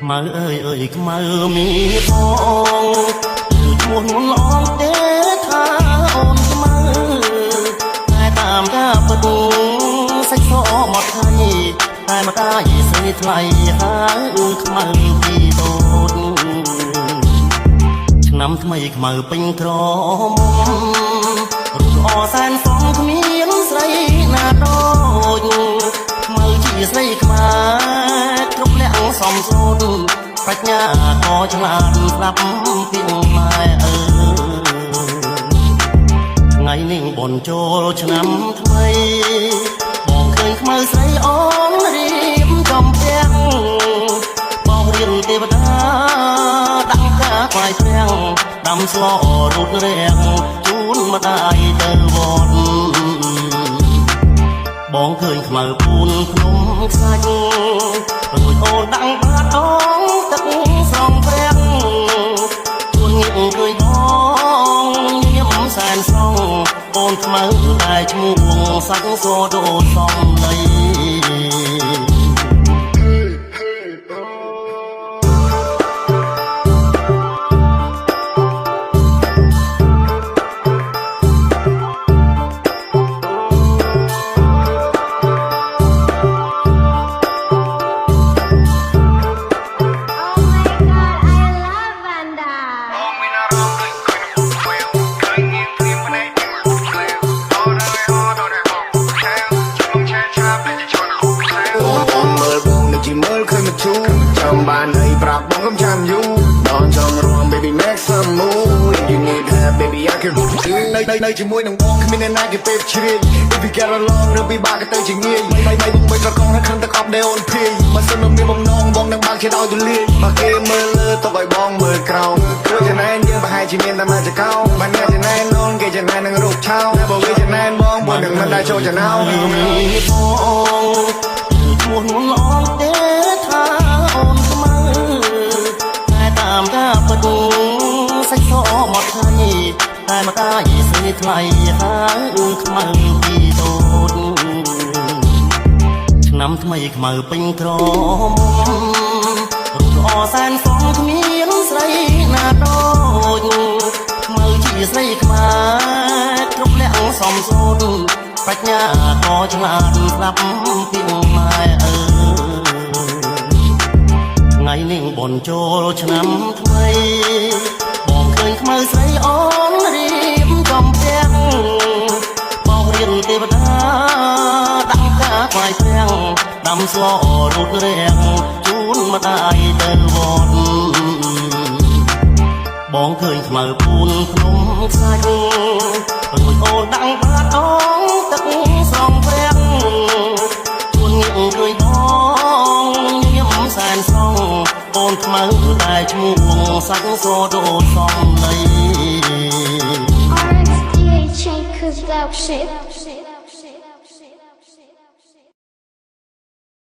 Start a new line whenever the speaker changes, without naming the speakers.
មើអើយអើយខ្មៅមានផងគឺឈ្មោះមុនអងទេថាអូនខ្មៅតែតាមការពិតសាច់សមកថៃតែមកតាយស្រីថ្លៃហើយខ្មៅពីដូនឆ្នាំថ្មីខ្មៅពេញក្រមុំរូបល្អសែនសងគ្មានស្រីណាដូចខ្មៅជាស្រីខ្មែរគ្រប់លក្ខសំសូនប្រាជ្ញាក៏ឆ្លាតស្ដាប់ពីម៉ែអើថ្ងៃនេះបុណ្យចូលឆ្នាំថ្មីបងឃើញខ្មៅស្រីអូនរៀបចំផ្ទះបងរៀនទេវតាដាក់ការខ្វាយផ្ទាំងដាំស្លរូតរាំងជូនម្ដាយទៅវត្តបងឃើញខ្មៅពូនភ្នំខ្សាច់រួចអូនដាក់បាតអងទឹកស្រងព្រាំងជួនងៀមឃើញបងញៀមសែនស្រងអូនខ្មៅតែឈ្មោះសាច់សូដូសំលៃបានឲ្យប្រាប់បងកុំចាំយូរដល់ចង់រួម baby make some move you need help baby I can do នៅជាមួយនឹងបងគ្មានអ្នកណាគេពេលជ្រៀង if we get along ឬពិបាកក៏ទៅជាងាយមិនបងមិនប្រកងនៅក្នុងទឹកអប់ដែលអូនព្រាយបើសិនមិនមានបំណងបងនឹងបើកជាឲ្យទូលាយបើគេមើលលើទៅឲ្យបងមើលក្រោមព្រោះចំណែនយើងប្រហែលជាមានតែមកចកោបានអ្នកចំណែននងគេចំណែននឹងរូបឆោតែបើវាចំណែនបងនឹងមិនដែរចូលចំណោមបងឈ្មោះមុនអងទេថាអូនខ្មៅតែតាមការពិតសាច់សមកថៃតែមកតាយស្រីថ្លៃហើយខ្មៅពីដូនឆ្នាំថ្មីខ្មៅពេញក្រមុំរូបល្អសែនសងគ្មានស្រីណាដូចខ្មៅជាស្រីខ្មែរគ្រប់លក្ខសំសូនប្រាជ្ញាក៏ឆ្លាតស្ដាប់ពីម៉ែអើថ្ងៃនេះបុណ្យចូលឆ្នាំថ្មីបងឃើញខ្មៅស្រីអូនរៀបចំផ្ទះបងរៀនទេវតាដាក់ការខ្វាយផ្ទាំងដាំស្លរូតរាំងជូនម្ដាយទៅវត្តបងឃើញខ្មៅពូនភ្នំខ្សាច់រួចអូនដាក់បាតអងទឹកស្រងព្រាំងជួនងៀមឃើញបងញៀមសែនស្រងអូនខ្មៅតែឈ្មោះសាច់សូដូសំលៃ
RXDH Production